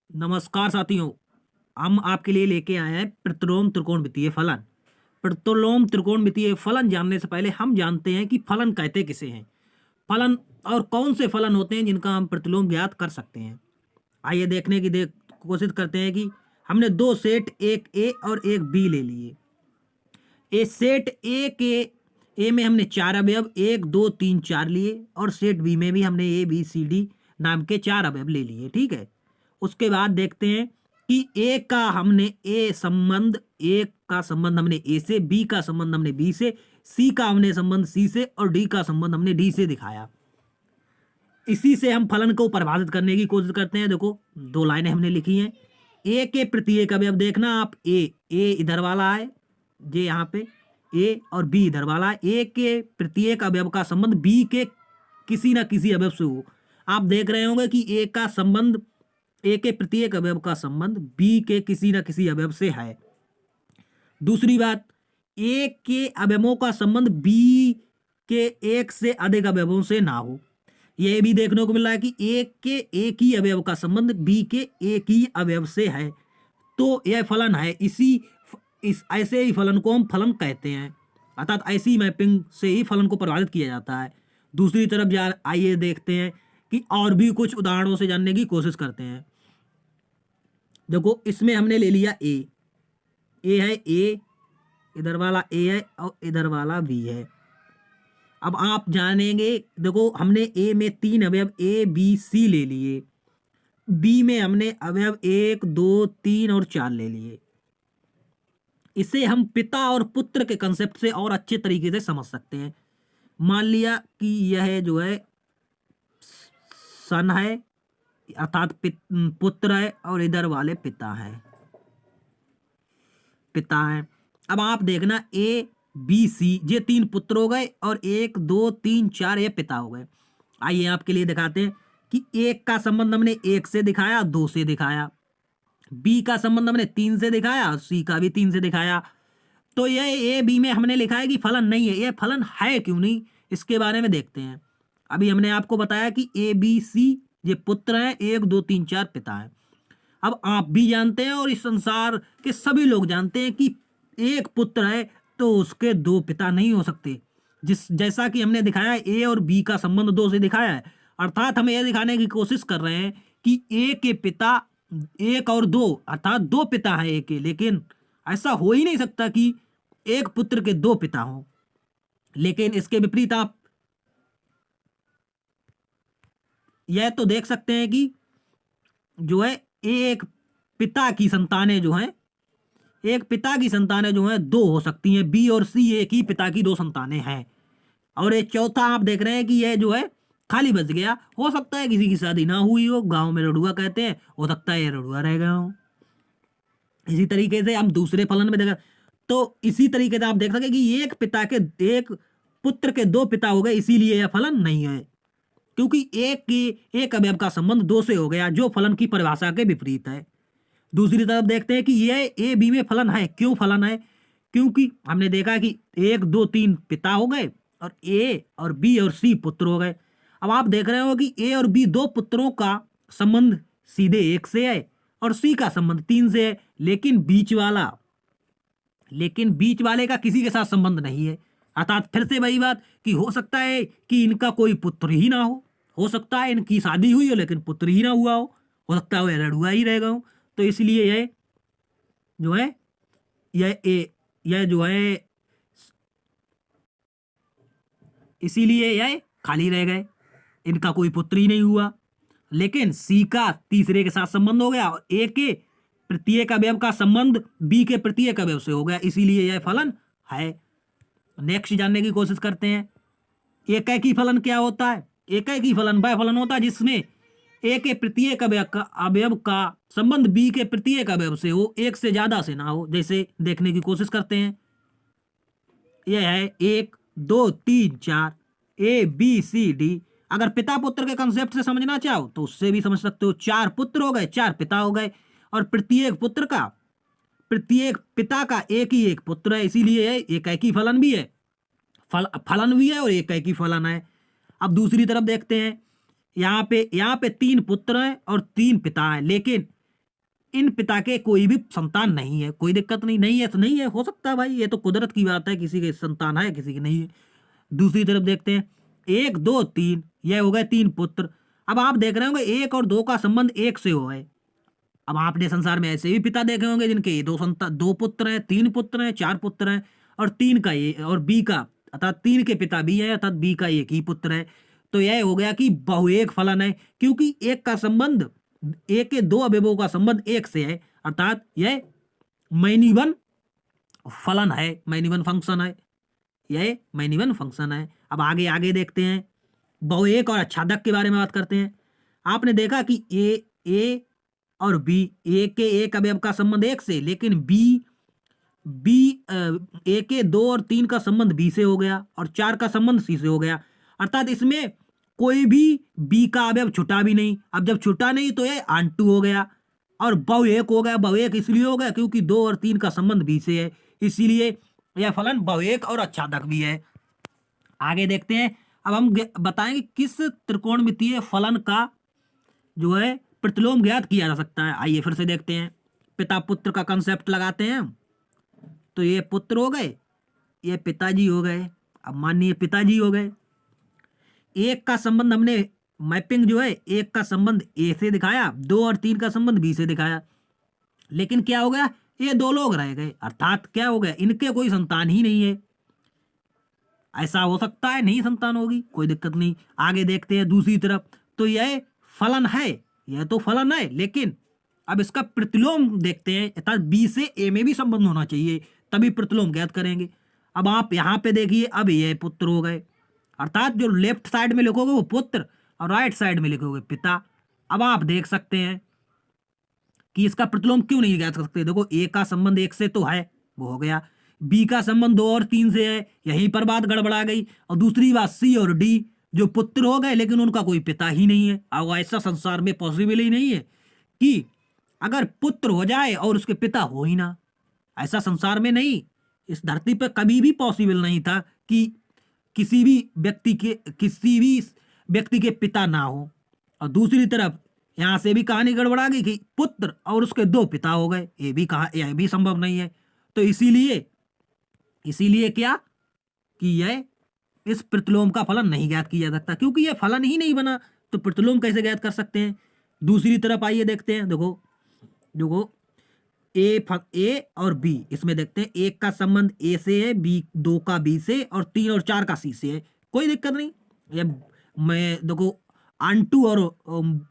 नमस्कार साथियों। हम आपके लिए लेके आए हैं प्रतिलोम त्रिकोणमितीय फलन। प्रतिलोम त्रिकोणमितीय फलन जानने से पहले हम जानते हैं कि फलन कहते किसे हैं। फलन और कौन से फलन होते हैं जिनका हम प्रतिलोम ज्ञात कर सकते हैं। आइए देखने की कोशिश करते हैं कि हमने दो सेट एक ए और एक बी ले लिए। ए सेट ए के ए में हमने चार अवयव 1 2 3 4 लिए और सेट बी में भी हमने ABCD नाम के चार अवयव ले लिए। ठीक है। उसके बाद देखते हैं कि ए का संबंध हमने ए से, बी का संबंध हमने बी से, सी का हमने संबंध सी से और डी का संबंध हमने डी से दिखाया। इसी से हम फलन को परिभाषित करने की कोशिश करते हैं। देखो दो लाइनें हमने लिखी हैं। ए के प्रत्येक अवयव देखना आप, ए इधर वाला है, जे यहाँ पे ए और बी इधर वाला है। ए के प्रत्येक अवयव का संबंध बी के किसी ना किसी अवयव से हो। आप देख रहे होंगे कि ए के प्रत्येक अवयव का संबंध बी के किसी ना किसी अवयव से है। दूसरी बात, ए के अवयवों का संबंध बी के एक से अधिक अवयवों से ना हो। यह भी देखने को मिल रहा है कि एक के एक ही अवयव का संबंध बी के एक ही अवयव से है, तो यह फलन है। इस ऐसे ही फलन को हम फलन कहते हैं, अर्थात ऐसी मैपिंग से ही फलन को परिभाषित किया जाता है। दूसरी तरफ आइए देखते हैं कि और भी कुछ उदाहरणों से जानने की कोशिश करते हैं। देखो इसमें हमने ले लिया ए है, ए इधर वाला ए है और इधर वाला बी है। अब आप जानेंगे, देखो हमने ए में तीन अवयव ABC ले लिए, बी में हमने अवयव 1 2 3 और 4 ले लिए। इसे हम पिता और पुत्र के कंसेप्ट से और अच्छे तरीके से समझ सकते हैं। मान लिया कि यह जो है सन है, अर्थात पुत्र है, और इधर वाले पिता है। अब आप देखना ABC ये तीन पुत्र हो गए और 1 2 3 4 ये पिता हो गए। आइए आपके लिए दिखाते हैं कि एक का संबंध हमने एक से दिखाया, दो से दिखाया, बी का संबंध हमने 3 से दिखाया, सी का भी 3 से दिखाया। तो यह बी में हमने लिखा है कि फलन नहीं है। यह फलन है क्यों नहीं, इसके बारे में देखते हैं। अभी हमने आपको बताया कि ABC ये पुत्र है, 1 2 3 4 पिता है। अब आप भी जानते हैं और इस संसार के सभी लोग जानते हैं कि एक पुत्र है तो उसके दो पिता नहीं हो सकते। जैसा कि हमने दिखाया है, ए और बी का संबंध दो से दिखाया है, अर्थात हम यह दिखाने की कोशिश कर रहे हैं कि ए के पिता एक और दो, अर्थात दो पिता हैं ए के। लेकिन ऐसा हो ही नहीं सकता कि एक पुत्र के दो पिता हों। लेकिन इसके विपरीत आप यह तो देख सकते हैं कि जो है एक पिता की संतानें जो हैं, एक पिता की संतानें जो हैं दो हो सकती हैं। बी और सी एक ही पिता की दो संतानें हैं। और एक चौथा आप देख रहे हैं कि यह जो है खाली बच गया। हो सकता है किसी की शादी ना हुई हो, गांव में रड़ुआ कहते हैं, हो सकता है ये रड़ुआ रह गया हो। इसी तरीके से हम दूसरे फलन में देखा, तो इसी तरीके से आप देख सके कि एक पुत्र के दो पिता हो गए, इसीलिए यह फलन नहीं है, क्योंकि एक अवयव का संबंध दो से हो गया, जो फलन की परिभाषा के विपरीत है। दूसरी तरफ देखते हैं कि यह ए बी में फलन है। क्यों फलन है? क्योंकि हमने देखा कि 1 2 3 पिता हो गए और ए और बी और सी पुत्र हो गए। अब आप देख रहे हो कि ए और बी दो पुत्रों का संबंध सीधे एक से है और सी का संबंध 3 से है, लेकिन बीच वाले का किसी के साथ संबंध नहीं है। अर्थात फिर से वही बात कि हो सकता है कि इनका कोई पुत्र ही ना हो सकता है इनकी शादी हुई हो लेकिन पुत्र ही ना हुआ हो सकता है वो लड़ुआ ही रह गया हो। तो इसलिए यह जो है यह जो है इसीलिए यह खाली रह गए, इनका कोई पुत्र ही नहीं हुआ। लेकिन सी का तीसरे के साथ संबंध हो गया और ए के प्रत्येक अवयव का संबंध बी के प्रत्येक अवयव से हो गया, इसीलिए यह फलन है। नेक्स्ट जानने की कोशिश करते हैं, एकैकी फलन क्या होता है? एकैकी फलन वह फलन होता है जिसमें ए के प्रत्येक अवयव का संबंध बी के प्रत्येक अवयव से हो, एक से ज्यादा से ना हो। जैसे देखने की कोशिश करते हैं, यह है 1 2 3 4 ABCD। अगर पिता पुत्र के कंसेप्ट से समझना चाहो तो उससे भी समझ सकते हो। 4 पुत्र हो गए, 4 पिता हो गए और प्रत्येक पिता का एक ही एक पुत्र है, इसीलिए एकैकी फलन भी है, फलन भी है और एकैकी फलन है। अब दूसरी तरफ देखते हैं, यहाँ पे 3 पुत्र हैं और 3 पिता हैं, लेकिन इन पिता के कोई भी संतान नहीं है, कोई दिक्कत नहीं, नहीं है तो नहीं है, हो सकता है भाई, ये तो कुदरत की बात है, किसी के संतान है किसी की नहीं है। दूसरी तरफ देखते हैं, 1 2 3, यह हो गए 3 पुत्र। अब आप देख रहे होंगे 1 और 2 का संबंध 1 से हो है। अब आपने संसार में ऐसे भी पिता देखे होंगे जिनके दो पुत्र हैं, 3 पुत्र हैं, 4 पुत्र हैं, और 3 का ये और बी का, अर्थात 3 के पिता भी है, अर्थात बी का एक ही पुत्र है। तो यह हो गया कि बहुएक फलन है, क्योंकि एक का संबंध, एक के दो अवयवों का संबंध एक से है, अर्थात यह मैनिवन फलन है, मैनिवन फंक्शन है, यह मैनिवन फंक्शन है। अब आगे आगे देखते हैं, बहुएक और आच्छादक के बारे में बात करते हैं। आपने देखा कि ए और बी, ए के एक अवयव का संबंध एक से, लेकिन बी ए के 2 और 3 का संबंध बी से हो गया, और 4 का संबंध सी से हो गया, अर्थात इसमें कोई भी बी का अवयव छुटा भी नहीं। अब जब छुटा नहीं तो ये आंटू हो गया, और बहुएक हो गया। बहुएक इसलिए हो गया क्योंकि 2 और 3 का संबंध बी से है, इसीलिए यह फलन बहुएक और आच्छादक भी है। आगे देखते हैं, अब हम बताएंगे किस त्रिकोणमितीय फलन का जो है प्रतिलोम ज्ञात किया जा सकता है। आइए फिर से देखते हैं, पिता पुत्र का कंसेप्ट लगाते हैं। तो ये पुत्र हो गए, ये पिताजी हो गए। अब मानिए पिताजी हो गए, एक का संबंध हमने मैपिंग जो है, एक का संबंध ए से दिखाया, 2 और 3 का संबंध बी से दिखाया, लेकिन क्या हो गया, ये 2 लोग रह गए, अर्थात क्या हो गया, इनके कोई संतान ही नहीं है। ऐसा हो सकता है नहीं संतान होगी, कोई दिक्कत नहीं। आगे देखते हैं दूसरी तरफ, तो यह फलन है, यह तो फलन है, लेकिन अब इसका प्रतिलोम देखते हैं, अर्थात बी से ए में भी संबंध होना चाहिए, तभी प्रतिलोम ज्ञात करेंगे। अब आप यहां पे देखिए, अब ये पुत्र हो गए, अर्थात जो लेफ्ट साइड में लिखोगे वो पुत्र, और राइट साइड में लिखोगे पिता। अब आप देख सकते हैं कि इसका प्रतिलोम क्यों नहीं ज्ञात कर सकते। देखो, ए का संबंध 1 से तो है, वो हो गया, बी का संबंध 2 और 3 से है, यहीं पर बात गड़बड़ा गई। और दूसरी बात, सी और डी जो पुत्र हो गए, लेकिन उनका कोई पिता ही नहीं है। अब ऐसा संसार में पॉसिबल ही नहीं है कि अगर पुत्र हो जाए और उसके पिता हो ही ना, ऐसा संसार में नहीं, इस धरती पर कभी भी पॉसिबल नहीं था कि किसी भी व्यक्ति के पिता ना हो। और दूसरी तरफ यहां से भी कहानी गड़बड़ा गई कि पुत्र और उसके 2 पिता हो गए, यह भी संभव नहीं है। तो इसीलिए क्या कि यह इस प्रतिलोम का फलन नहीं ज्ञात किया जा सकता, क्योंकि यह फलन ही नहीं बना, तो प्रतिलोम कैसे ज्ञात कर सकते हैं। दूसरी तरफ आइए देखते हैं, देखो ए और बी, इसमें देखते हैं, 1 का संबंध ए से है, बी 2 का बी से, और 3 और 4 का सी से है, कोई दिक्कत नहीं। ये मैं देखो, आंटू और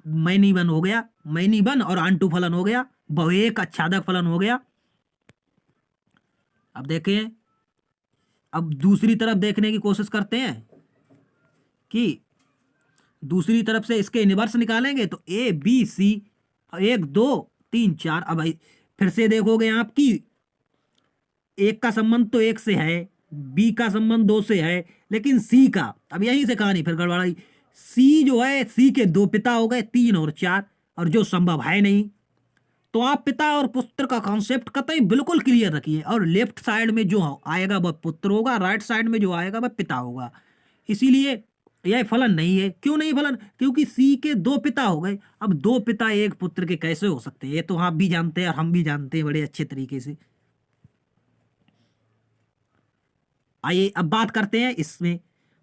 मैनिवन हो गया, मैनिवन और आंटू फलन हो गया, बहुएक आच्छादक फलन हो गया। अब देखें, अब दूसरी तरफ देखने की कोशिश करते हैं कि दूसरी तरफ से इसके इनवर्स निकालेंगे, तो ए बी सी, 1 2 3 4। अब फिर से देखोगे आप कि 1 का संबंध तो 1 से है, बी का संबंध 2 से है, लेकिन सी का, अब यहीं से कहानी फिर गड़बड़ाई। सी जो है, सी के 2 पिता हो गए, 3 और 4, और जो संभव है नहीं। तो आप पिता और पुत्र का कॉन्सेप्ट कतई बिल्कुल क्लियर रखिए, और लेफ्ट साइड में जो आएगा वह पुत्र होगा, राइट साइड में जो आएगा वह पिता होगा। इसीलिए यह फलन नहीं है। क्यों नहीं फलन? क्योंकि सी के 2 पिता हो गए। अब 2 पिता 1 पुत्र के कैसे हो सकते हैं, ये तो आप भी जानते हैं और हम भी जानते हैं बड़े अच्छे तरीके से। आइए अब बात करते हैं इसमें।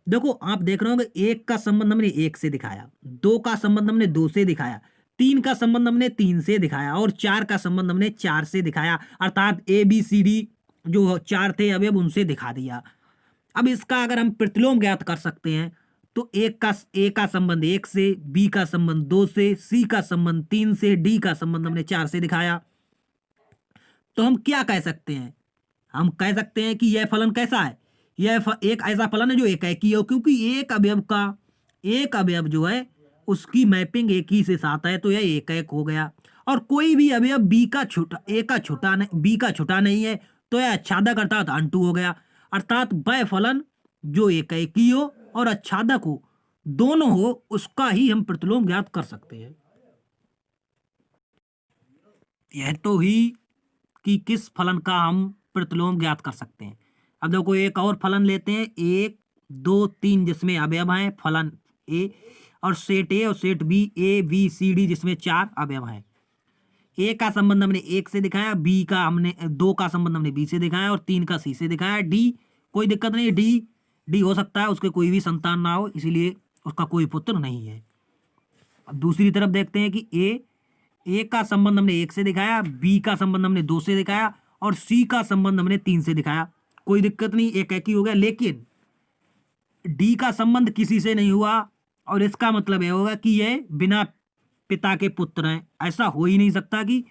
देखो, आप देख रहे होंगे, 1 का संबंध हमने 1 से दिखाया, 2 का संबंध हमने 2 से दिखाया, 3 का संबंध हमने 3 से दिखाया, और 4 का संबंध हमने 4 से दिखाया, अर्थात ए बी सी डी जो 4 थे अवयव उनसे दिखा दिया। अब इसका अगर हम प्रतिलोम ज्ञात कर सकते हैं, तो ए का संबंध 1 से, बी का संबंध 2 से, सी का संबंध 3 से, डी का संबंध हमने 4 से दिखाया। तो हम क्या कह सकते हैं? हम कह सकते हैं कि यह फलन कैसा है, यह एक ऐसा फलन है जो एकाएकी हो, क्योंकि एक अवयव जो है उसकी मैपिंग एक ही से साथ है, तो यह एक हो गया। और कोई भी अवयव बी का छोटा नहीं है, तो यह आच्छादक अर्थात आंटू हो गया। अर्थात वह फलन जो एकाएकी हो और आच्छादक हो, दोनों हो, उसका ही हम प्रतिलोम ज्ञात कर सकते हैं। यह तो ही कि किस फलन का हम प्रतिलोम ज्ञात कर सकते हैं। अब देखो, एक और फलन लेते हैं, 1 2 3 जिसमें अवयव हैं फलन ए, और सेट ए और set B, A B C D जिसमें 4 अवयव हैं। ए का संबंध हमने 1 से दिखाया, बी का हमने 2 का संबंध हमने बी से दिखाया और 3 का सी से दिखाया। डी कोई दिक्कत नहीं, डी हो सकता है उसके कोई भी संतान ना हो, इसीलिए उसका कोई पुत्र नहीं है। अब दूसरी तरफ देखते हैं कि ए का संबंध हमने 1 से दिखाया, बी का संबंध हमने 2 से दिखाया और सी का संबंध हमने 3 से दिखाया। कोई दिक्कत नहीं, एक ही हो गया। लेकिन डी का संबंध किसी से नहीं हुआ और इसका मतलब यह होगा कि ये बिना पिता के पुत्र हैं। ऐसा हो ही नहीं सकता कि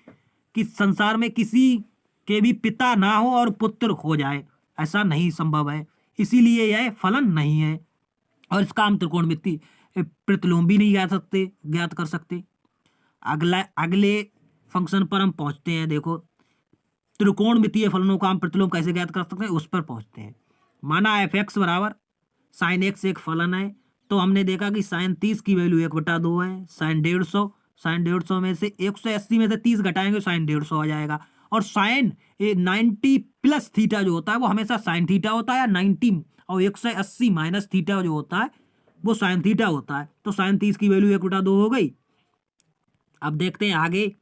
संसार में किसी के भी पिता ना हो और पुत्र हो जाए, ऐसा नहीं संभव है। इसीलिए यह फलन नहीं है और इसका हम त्रिकोणमिति प्रतिलोम भी नहीं ज्ञात कर सकते। अगले फंक्शन पर हम पहुंचते हैं। देखो, त्रिकोणमितीय फलनों का हम प्रतिलोम कैसे ज्ञात कर सकते हैं, उस पर पहुंचते हैं। माना f(x) बराबर साइन एक्स एक फलन है, तो हमने देखा कि साइन 30 की वैल्यू 1/2 है। साइन 150 में से 180 में से 30 घटाएंगे साइन 150 आ जाएगा। और साइन 90 प्लस थीटा जो होता है वो हमेशा साइन थीटा होता है, 90 और 180 माइनस थीटा जो होता है वो साइन थीटा होता है। तो साइन 30 की वैल्यू 1/2 हो गई। अब देखते हैं आगे,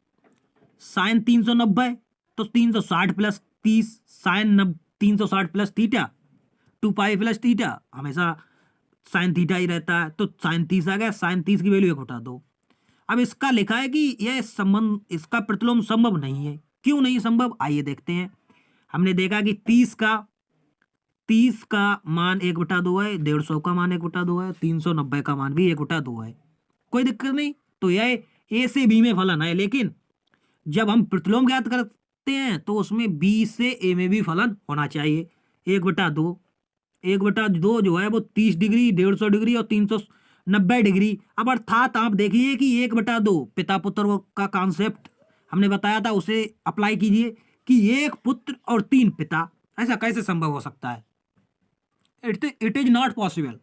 साइन 390 तो 360 plus 30, sine 360 plus theta 2 pi plus theta, हमेशा साइन थीटा ही रहता है, तो साइन 30 आ गया। साइन 30 की वैल्यू 1/2। अब इसका लिखा है कि यह संबंध, इसका प्रतिलोम संभव नहीं है। क्यों नहीं संभव, आइए देखते हैं। हमने देखा कि 30 का मान 1/2 है, 150 का मान 1/2 है, 390 का मान भी 1/2 है। कोई दिक्कत नहीं, तो यह ए से बी में फलन है। लेकिन जब हम प्रतिलोम ज्ञात करते हैं तो उसमें बी से ए में भी फलन होना चाहिए। 1/2 जो है वो 30 डिग्री, 150 डिग्री और 390 डिग्री। अब अर्थात आप देखिए कि 1/2 पिता पुत्र का कॉन्सेप्ट हमने बताया था, उसे अप्लाई कीजिए कि 1 पुत्र और 3 पिता। ऐसा कैसे संभव हो सकता है? It is not possible.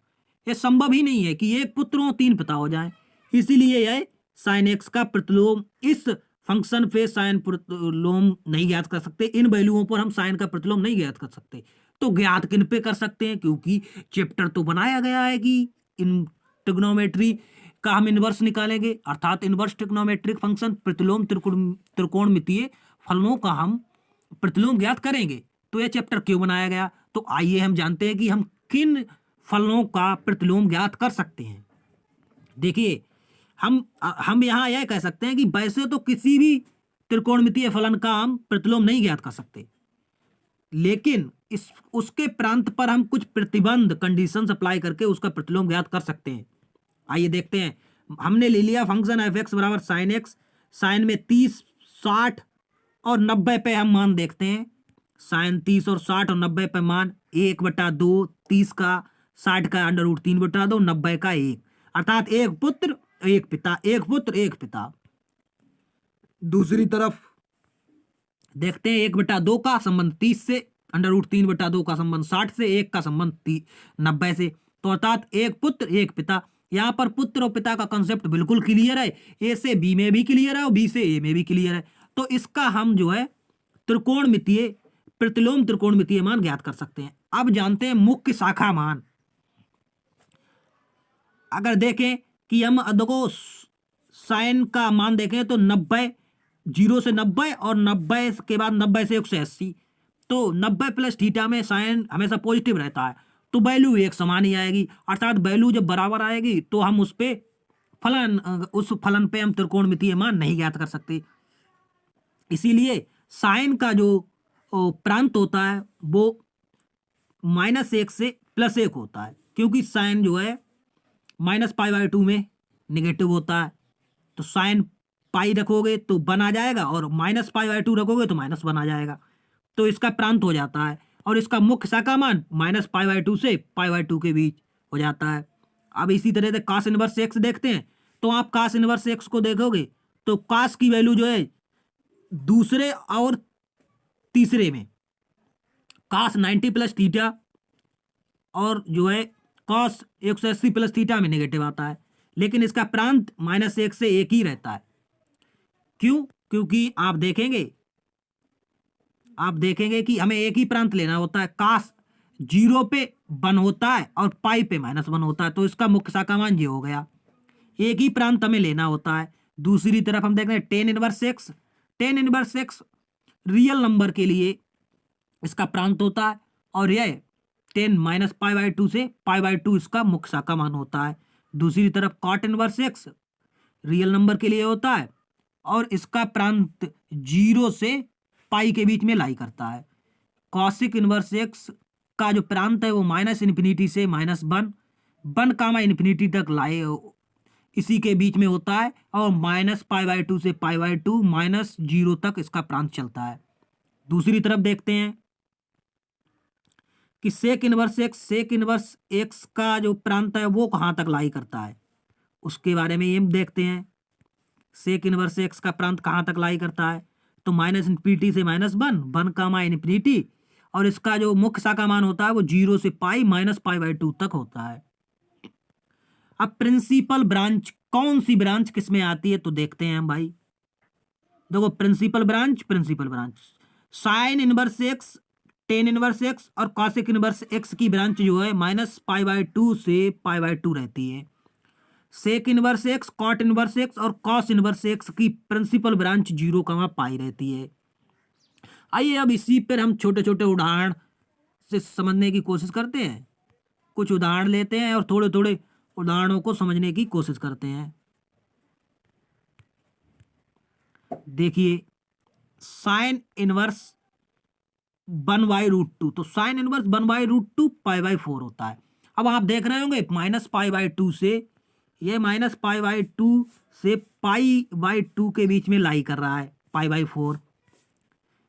ये संभव ही नहीं है कि 1 पुत्र और 3 पिता हो जाए। इसीलिए यह साइन एक्स का प्रतिलोम, इस फंक्शन पे साइन प्रतिलोम नहीं ज्ञात कर सकते। इन वैल्यूओं पर हम साइन का प्रतिलोम नहीं ज्ञात कर सकते। तो ज्ञात किन पे कर सकते हैं? क्योंकि चैप्टर तो बनाया गया है कि इन ट्रिग्नोमेट्री का हम इनवर्स निकालेंगे, अर्थात इनवर्स ट्रिग्नोमेट्रिक फंक्शन प्रतिलोम त्रिकोणमितीय फलनों का हम प्रतिलोम ज्ञात करेंगे। तो यह चैप्टर क्यों बनाया गया? तो आइए हम जानते हैं कि हम किन फलनों का प्रतिलोम ज्ञात कर सकते हैं। देखिए, हम यहाँ यह कह सकते हैं कि वैसे तो किसी भी त्रिकोणमितीय फलन का हम प्रतिलोम नहीं ज्ञात कर सकते, लेकिन उसके प्रांत पर हम कुछ प्रतिबंध कंडीशंस अप्लाई करके उसका प्रतिलोम ज्ञात कर सकते हैं। आइए देखते हैं। हमने ले लिया फंक्शन f(x) बराबर साइन एक्स। साइन में 30, 60 और 90 पे हम मान देखते हैं। साइन 30 और 60 और 90 पे मान 1/2, 30 का 60 का √3/2, 90 का 1, अर्थात 1 पुत्र 1 पिता, 1 पुत्र 1 पिता। दूसरी तरफ देखते हैं 1/2 का संबंध 30 से, √3/2 का संबंध 60 से, 1 का संबंध 90 से, तो अर्थात 1 पुत्र 1 पिता। यहाँ पर पुत्र और पिता का कंसेप्ट बिल्कुल क्लियर है। ए से बी में भी क्लियर है और बी से ए में भी क्लियर है। तो इसका हम जो है त्रिकोणमितीय प्रतिलोम त्रिकोणमितीय मान ज्ञात कर सकते हैं। अब जानते हैं मुख्य शाखा मान। अगर देखें कि हम देखो साइन का मान देखें तो 90, 0 से 90 और 90 के बाद 90 से 180, तो 90 प्लस थीटा में साइन हमेशा पॉजिटिव रहता है, तो वैल्यू एक समान ही आएगी। अर्थात वैल्यू जब बराबर आएगी तो हम उस फलन पे हम त्रिकोणमितीय मान नहीं ज्ञात कर सकते। इसीलिए साइन का जो प्रांत होता है वो -1 से +1 होता है, क्योंकि साइन जो है -π/2 में निगेटिव होता है। तो साइन पाई रखोगे तो 1 आ जाएगा और -π/2 रखोगे तो -1 आ जाएगा। तो इसका प्रांत हो जाता है और इसका मुख्य शाखा मान -π/2 से π/2 के बीच हो जाता है। अब इसी तरह से cos इनवर्स x देखते हैं। तो आप cos इनवर्स x को देखोगे तो cos की वैल्यू जो है दूसरे और तीसरे में cos 90 प्लस थीटा और जो है cos 180 प्लस थीटा में नेगेटिव आता है, लेकिन इसका प्रांत -1 से 1 ही रहता है। क्यों? क्योंकि आप देखेंगे कि हमें एक ही प्रांत लेना होता है। cos 0 पे 1 होता है और पाई पे -1 होता है, तो इसका मुख्य शाखा मान ये हो गया। एक ही प्रांत हमें लेना होता है। दूसरी तरफ हम देख रहे हैं tan inverse x। Ten inverse x real number के लिए इसका प्रांत होता है, और यह 10 माइनस पाई बाई टू से पाई बाई टू इसका मुख्य शाखा मान होता है। दूसरी तरफ cot inverse x real number के लिए होता है, और इसका प्रांत 0 से पाई के बीच में लाई करता है। कॉसिक इनवर्स एक्स का जो प्रांत है वो माइनस इन्फिनिटी से माइनस वन कामा इन्फिनिटी तक लाई इसी के बीच में होता है, और माइनस पाई बाई टू से पाई बाई टू माइनस 0 तक इसका प्रांत चलता है। दूसरी तरफ देखते हैं कि सेक इनवर्स एक्स का जो प्रांत है वो कहाँ तक लाई करता है, उसके बारे में ये देखते हैं। सेक इनवर्स एक्स का प्रांत कहाँ तक लाई करता है, तो माइनस इन्फिनिटी से माइनस वन कामा इन्फिनिटी, और इसका जो मुख्य शाखा मान होता है वो 0 से pi minus pi by to तक होता है। अब प्रिंसिपल ब्रांच, कौन सी ब्रांच किस में आती है तो देखते हैं हम भाई। देखो principal branch sine inverse x, tan inverse x और कॉसिक इनवर्स एक्स की ब्रांच जो है माइनस पाई बाई टू से पाई बाई टू रहती है। Sec inverse x, cot inverse x और कॉस इनवर्स एक्स की प्रिंसिपल ब्रांच 0 कामा पाई रहती है। आइए अब इसी पर हम छोटे छोटे उदाहरण से समझने की कोशिश करते हैं। कुछ उदाहरण लेते हैं और थोड़े थोड़े उदाहरणों को समझने की कोशिश करते हैं। देखिए साइन इनवर्स 1/√2, तो साइन इनवर्स 1/√2 पाई बाई 4 होता है। अब आप देख रहे होंगे माइनस पाई बाई टू से, ये माइनस पाई बाई टू से पाई बाई टू के बीच में लाई कर रहा है, पाई बाई 4।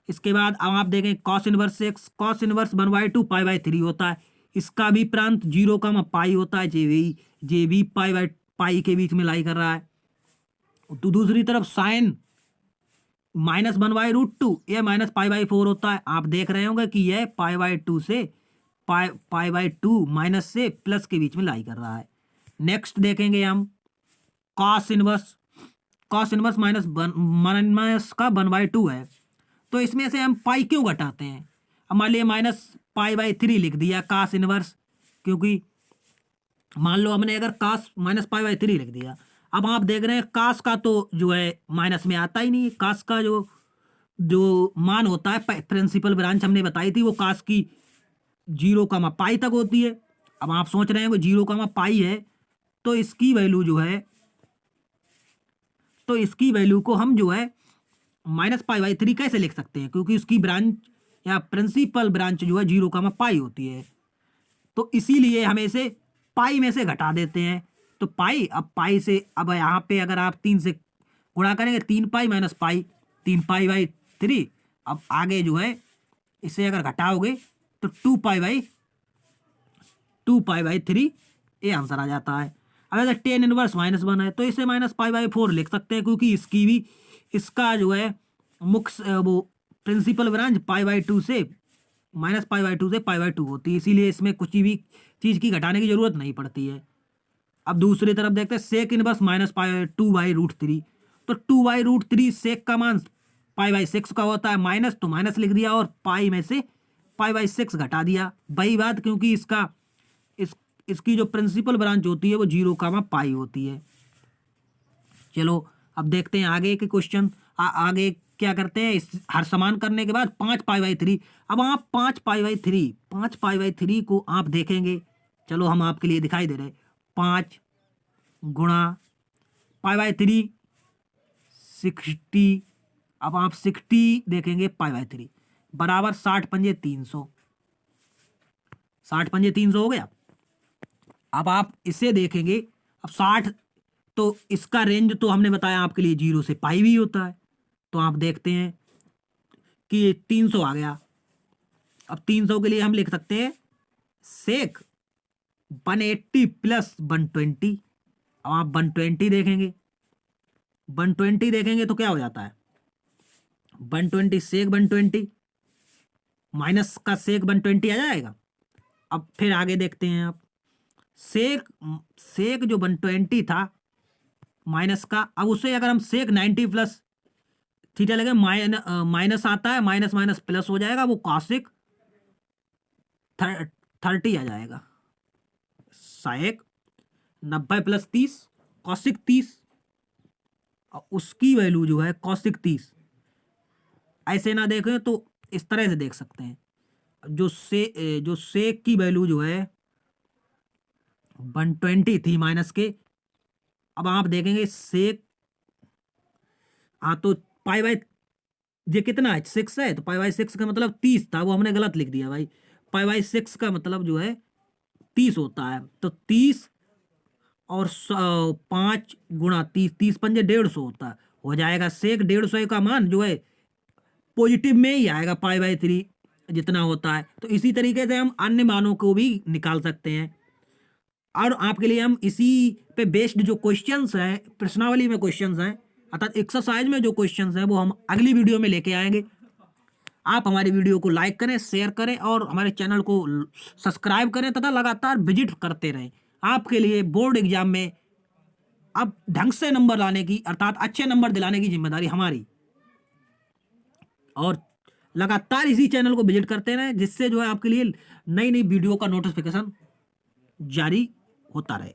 इसके बाद अब आप देखें कॉस इनवर्स 1/2 पाई बाई 3 होता है। इसका भी प्रांत 0 का पाई होता है, जे भी पाई के बीच में लाई कर रहा है। तो दूसरी तरफ साइन -1/√2 यह माइनस पाई बाई 4 होता है। आप देख रहे होंगे कि यह पाई बाई टू से पाई बाई टू माइनस से प्लस के बीच में लाई कर रहा है। नेक्स्ट देखेंगे हम कॉस इनवर्स माइनस का 1/2 है, तो इसमें से हम पाई क्यों घटाते हैं। अब मान लिया माइनस पाई बाई 3 लिख दिया कास इनवर्स, क्योंकि मान लो हमने अगर कास माइनस पाई बाई 3 लिख दिया। अब आप देख रहे हैं कास का तो जो है माइनस में आता ही नहीं है। कास का जो मान होता है, प्रिंसिपल ब्रांच हमने बताई थी वो कास की 0 कामा पाई तक होती है। अब आप सोच रहे हैं वो 0 कामा पाई है, तो इसकी वैल्यू जो है, तो इसकी वैल्यू को हम जो है माइनस पाई बाई 3 कैसे लिख सकते हैं, क्योंकि उसकी ब्रांच या प्रिंसिपल ब्रांच जो है 0 कामा पाई होती है। तो इसीलिए हम इसे पाई में से घटा देते हैं। तो पाई, अब पाई से अब यहाँ पे अगर आप 3 से गुणा करेंगे, 3 pi minus pi, 3 pi by 3। अब आगे जो है इसे अगर घटाओगे तो 2 पाई बाई 3 ये आंसर आ जाता है। अब अगर टेन इनवर्स -1 है तो इसे माइनस पाई बाई 4 लिख सकते हैं, क्योंकि इसका जो है मुख्य वो principal branch pi by two से माइनस पाई बाई टू से पाई बाई टू होती है, इसीलिए इसमें कुछ भी चीज़ की घटाने की जरूरत नहीं पड़ती है। अब दूसरी तरफ देखते हैं सेक इनवर्स माइनस पाई 2/√3, तो 2/√3 सेक का मान पाई बाई 6 का होता है, माइनस तो माइनस लिख दिया और पाई में से पाई बाई 6 घटा दिया। वही बात, क्योंकि इसकी जो प्रिंसिपल ब्रांच होती है वो 0 कामा पाई होती है। चलो अब देखते हैं आगे के क्वेश्चन। आगे क्या करते हैं, इस हर समान करने के बाद 5 पाई बाई 3। अब आप 5 पाई बाई 3 को आप देखेंगे, चलो हम आपके लिए दिखाई दे रहे, 5 गुणा पाई बाई 3 60। अब आप 60 देखेंगे पाई बाई 3 बराबर 60 पंजे 300, 60 पंजे 300 हो गया। अब आप इसे देखेंगे, अब 60 तो इसका रेंज तो हमने बताया आपके लिए 0 से पाई भी होता है, तो आप देखते हैं कि ये 300 आ गया। अब 300 के लिए हम लिख सकते हैं सेक 180 प्लस 120। अब आप 120 देखेंगे, 120 देखेंगे तो क्या हो जाता है, 120 सेक 120 माइनस का सेक 120 आ जाएगा। अब फिर आगे देखते हैं आप, सेक जो 120 था माइनस का, अब उसे अगर हम सेक 90 प्लस थीटा लगे, माइनस आता है, माइनस माइनस प्लस हो जाएगा, वो कॉसिक 30 आ जाएगा। सेक 90 प्लस 30 कॉसिक 30, और उसकी वैल्यू जो है कॉसिक 30 ऐसे ना देखें तो इस तरह से देख सकते हैं। जो सेक की वैल्यू जो है 120 थी माइनस के, अब आप देखेंगे सेक, हाँ तो पाई बाई, ये कितना है 6 है, तो पाई बाई 6 का मतलब 30 था, वो हमने गलत लिख दिया भाई। पाई बाई 6 का मतलब जो है 30 होता है, तो 30 और 5 गुणा 30, 30 पंजे 150 होता है, हो जाएगा सेक 150 का मान जो है पॉजिटिव में ही आएगा पाई बाई 3 जितना होता है। तो इसी तरीके से हम अन्य मानों को भी निकाल सकते हैं। और आपके लिए हम इसी पे बेस्ड जो क्वेश्चंस हैं, प्रश्नावली में क्वेश्चंस हैं, अर्थात एक्सरसाइज में जो क्वेश्चंस हैं, वो हम अगली वीडियो में लेके आएंगे। आप हमारी वीडियो को लाइक करें, शेयर करें और हमारे चैनल को सब्सक्राइब करें तथा लगातार विजिट करते रहें। आपके लिए बोर्ड एग्जाम में अब ढंग से नंबर लाने की, अर्थात अच्छे नंबर दिलाने की जिम्मेदारी हमारी। और लगातार इसी चैनल को विजिट करते रहें, जिससे जो है आपके लिए नई नई वीडियो का नोटिफिकेशन जारी होता रहे।